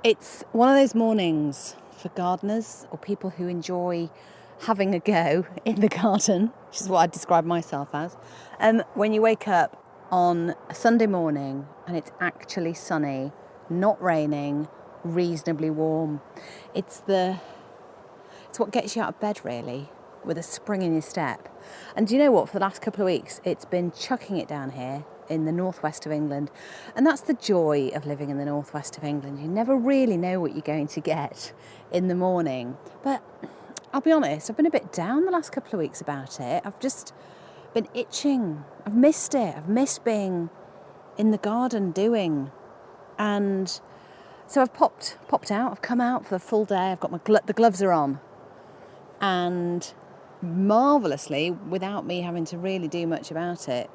It's one of those mornings for gardeners or people who enjoy having a go in the garden, which is what I describe myself as. When you wake up on a Sunday morning and it's actually sunny, not raining, reasonably warm. It's what gets you out of bed, really, with a spring in your step. And do you know what? For the last couple of weeks, it's been chucking it down here in the northwest of England. And that's the joy of living in the northwest of England. You never really know what you're going to get in the morning. But I'll be honest, I've been a bit down the last couple of weeks about it. I've just been itching. I've missed it. I've missed being in the garden doing. And so I've popped out. I've come out for the full day. I've got the gloves are on. And marvellously, without me having to really do much about it,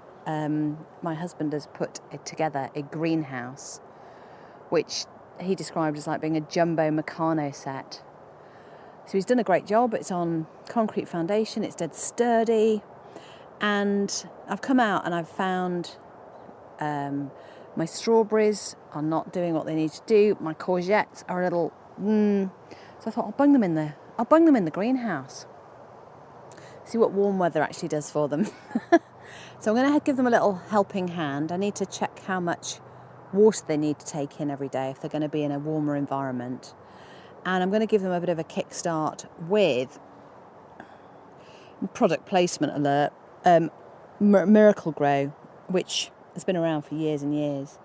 my husband has put together a greenhouse, which he described as like being a jumbo Meccano set. So he's done a great job. It's on concrete foundation. It's dead sturdy. And I've come out and I've found my strawberries are not doing what they need to do. My courgettes are a little... So I thought I'll bung them in the greenhouse. See what warm weather actually does for them. So I'm going to give them a little helping hand. I need to check how much water they need to take in every day if they're going to be in a warmer environment. And I'm going to give them a bit of a kickstart with product placement alert, Miracle Grow, which has been around for years and years.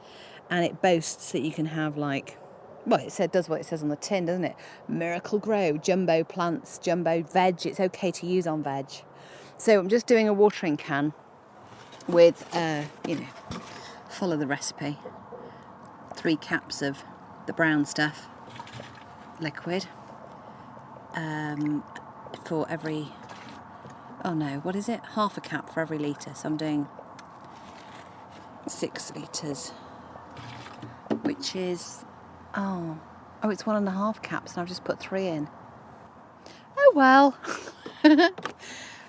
And it boasts that you can have does what it says on the tin, doesn't it? Miracle Grow, jumbo plants, jumbo veg. It's okay to use on veg. So I'm just doing a watering can with, follow the recipe. 3 caps of the brown stuff, liquid, for every, half a cap for every litre. So I'm doing 6 litres, which is, it's 1.5 caps and I've just put 3 in. Oh well.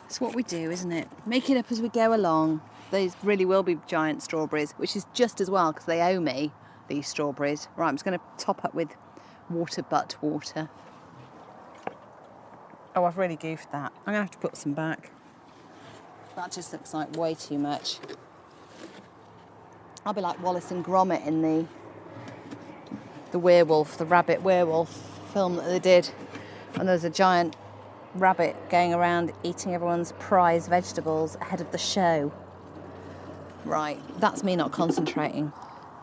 It's what we do, isn't it? Make it up as we go along. These really will be giant strawberries, which is just as well because they owe me these strawberries. Right, I'm just going to top up with water. Oh, I've really goofed that. I'm going to have to put some back. That just looks like way too much. I'll be like Wallace and Gromit in the rabbit werewolf film that they did. And there's a giant rabbit going around eating everyone's prize vegetables ahead of the show. Right, that's me not concentrating.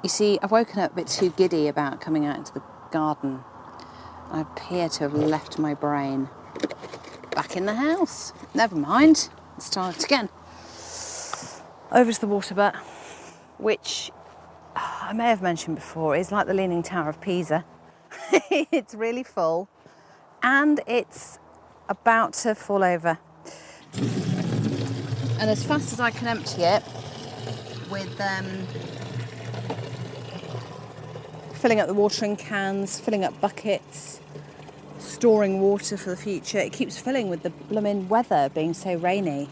You see, I've woken up a bit too giddy about coming out into the garden. I appear to have left my brain back in the house. Never mind, let's start again. Over to the water butt, which I may have mentioned before is like the Leaning Tower of Pisa. It's really full and it's about to fall over. And as fast as I can empty it with filling up the watering cans, filling up buckets, storing water for the future, it keeps filling with the blooming weather being so rainy.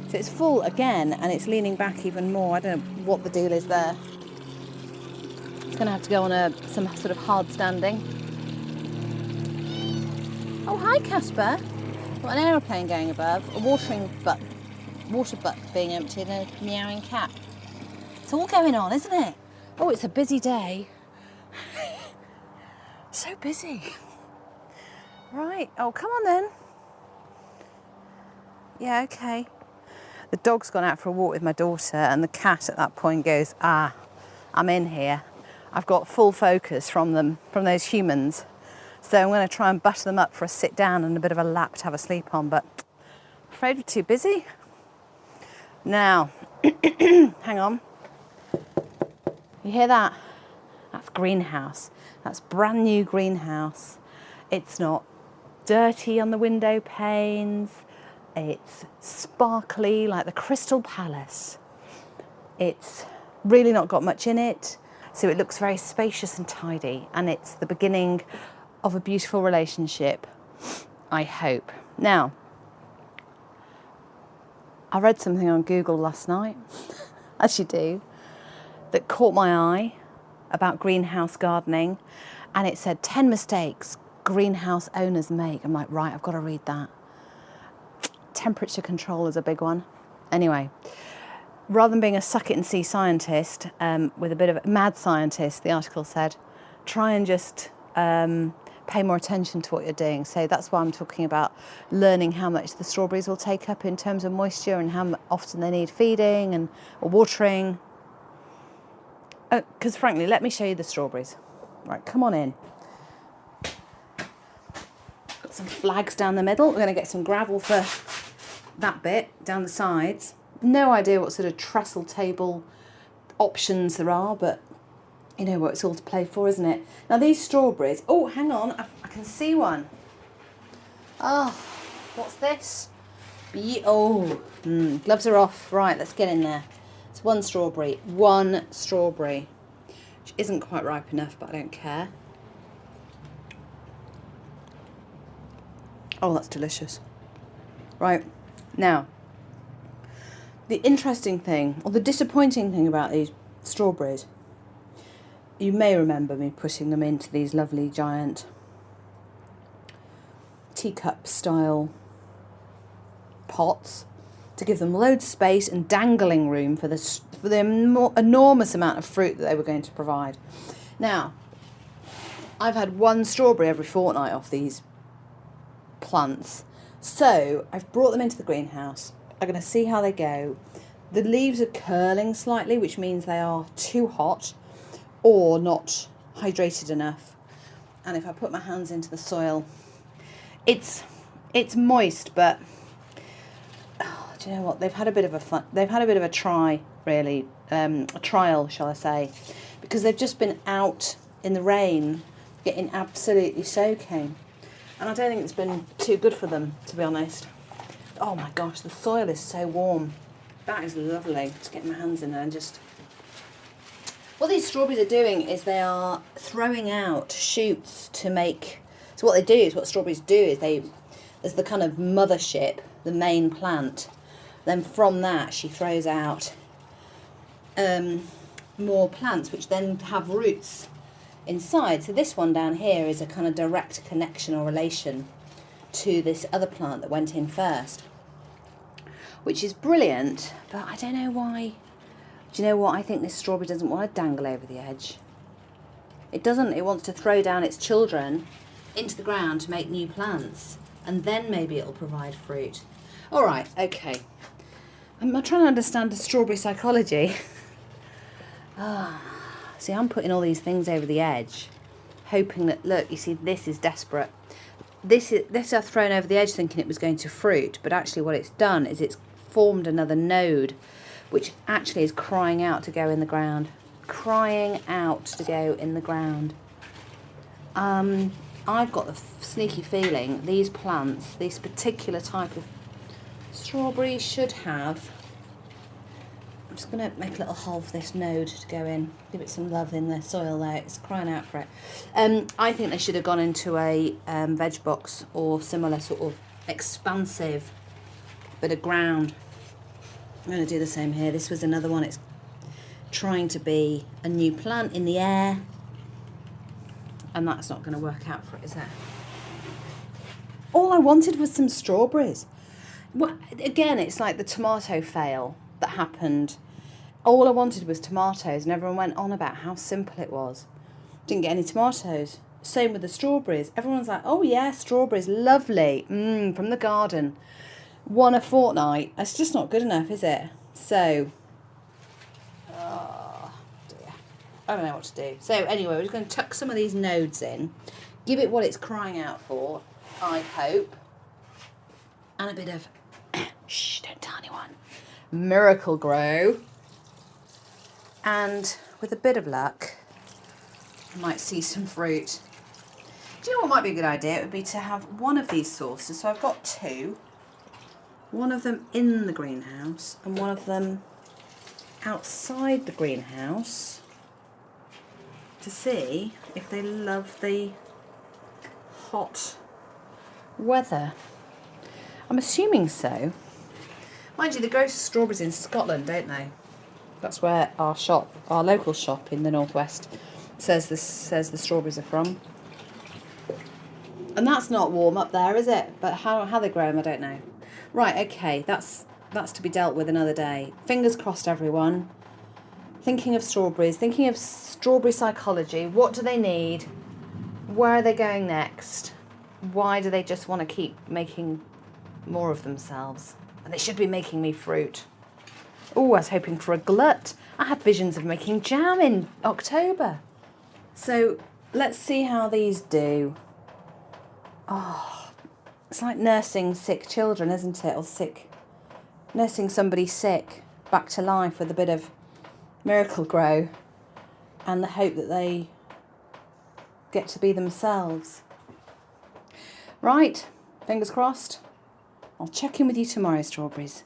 So it's full again and it's leaning back even more. I don't know what the deal is there. It's going to have to go on some sort of hard standing. Oh, hi, Casper. Got an aeroplane going above, a water butt being emptied, and a meowing cat. It's all going on, isn't it? Oh, it's a busy day. So busy. Right. Oh, come on then. Yeah, okay. The dog's gone out for a walk with my daughter, and the cat at that point goes, I'm in here. I've got full focus from those humans. So I'm going to try and butter them up for a sit down and a bit of a lap to have a sleep on, but I'm afraid we're too busy. Now, hang on. You hear that? That's greenhouse. That's brand new greenhouse. It's not dirty on the window panes. It's sparkly like the Crystal Palace. It's really not got much in it, so it looks very spacious and tidy, and it's the beginning of a beautiful relationship, I hope. Now, I read something on Google last night, as you do, that caught my eye, about greenhouse gardening, and it said 10 mistakes greenhouse owners make. I'm like, right, I've got to read that. Temperature control is a big one. Anyway, rather than being a suck it and see scientist, with a bit of a mad scientist, the article said, try and just pay more attention to what you're doing. So that's why I'm talking about learning how much the strawberries will take up in terms of moisture and how often they need feeding and or watering. Because frankly, let me show you the strawberries. Right, come on in. Got some flags down the middle. We're going to get some gravel for that bit down the sides. No idea what sort of trestle table options there are, but you know what it's all to play for, isn't it? Now these strawberries, oh, hang on, I can see one. Oh, what's this? Gloves are off. Right, let's get in there. It's one strawberry, which isn't quite ripe enough, but I don't care. Oh, that's delicious. Right, now, the interesting thing, or the disappointing thing about these strawberries, you may remember me putting them into these lovely giant teacup style pots to give them loads of space and dangling room for the enormous amount of fruit that they were going to provide. Now, I've had one strawberry every fortnight off these plants, so I've brought them into the greenhouse. I'm going to see how they go. The leaves are curling slightly, which means they are too hot or not hydrated enough. And if I put my hands into the soil, it's moist, but do you know what? They've had a bit of a try, really, a trial, shall I say, because they've just been out in the rain, getting absolutely soaking, and I don't think it's been too good for them, to be honest. Oh my gosh, the soil is so warm. That is lovely. Just getting my hands in there and just. What these strawberries are doing is they are throwing out shoots to make. So what strawberries do is there's the kind of mothership, the main plant. Then from that she throws out more plants, which then have roots inside. So this one down here is a kind of direct connection or relation to this other plant that went in first, which is brilliant, but I don't know why. Do you know what? I think this strawberry doesn't want to dangle over the edge. It doesn't. It wants to throw down its children into the ground to make new plants, and then maybe it'll provide fruit. All right, okay. I'm trying to understand the strawberry psychology. See, I'm putting all these things over the edge, hoping that, look, you see, this is desperate. This I've thrown over the edge thinking it was going to fruit, but actually what it's done is it's formed another node, which actually is crying out to go in the ground. Crying out to go in the ground. I've got the sneaky feeling these plants, this particular type of strawberry should have. I'm just going to make a little hole for this node to go in. Give it some love in the soil there. It's crying out for it. I think they should have gone into a veg box or similar sort of expansive bit of ground. I'm going to do the same here. This was another one. It's trying to be a new plant in the air. And that's not going to work out for it, is it? All I wanted was some strawberries. Well, again, it's like the tomato fail that happened. All I wanted was tomatoes, and everyone went on about how simple it was. Didn't get any tomatoes. Same with the strawberries. Everyone's like, oh yeah, strawberries, lovely, from the garden. One a fortnight. That's just not good enough, is it? So, dear. I don't know what to do. So anyway, we're just going to tuck some of these nodes in, give it what it's crying out for, I hope, and a bit of, shh, don't tell anyone, miracle grow. And with a bit of luck, I might see some fruit. Do you know what might be a good idea? It would be to have one of these saucers. So I've got two. One of them in the greenhouse and one of them outside the greenhouse to see if they love the hot weather. I'm assuming so. Mind you, they grow strawberries in Scotland, don't they? That's where our local shop in the northwest says the strawberries are from. And that's not warm up there, is it? But how they grow them, I don't know. Right, okay, that's to be dealt with another day. Fingers crossed, everyone. Thinking of strawberries, thinking of strawberry psychology. What do they need? Where are they going next? Why do they just want to keep making more of themselves? And they should be making me fruit. Oh, I was hoping for a glut. I had visions of making jam in October. So let's see how these do. Oh, it's like nursing sick children, isn't it? Or nursing somebody sick back to life with a bit of Miracle Grow and the hope that they get to be themselves. Right, fingers crossed. I'll check in with you tomorrow, strawberries.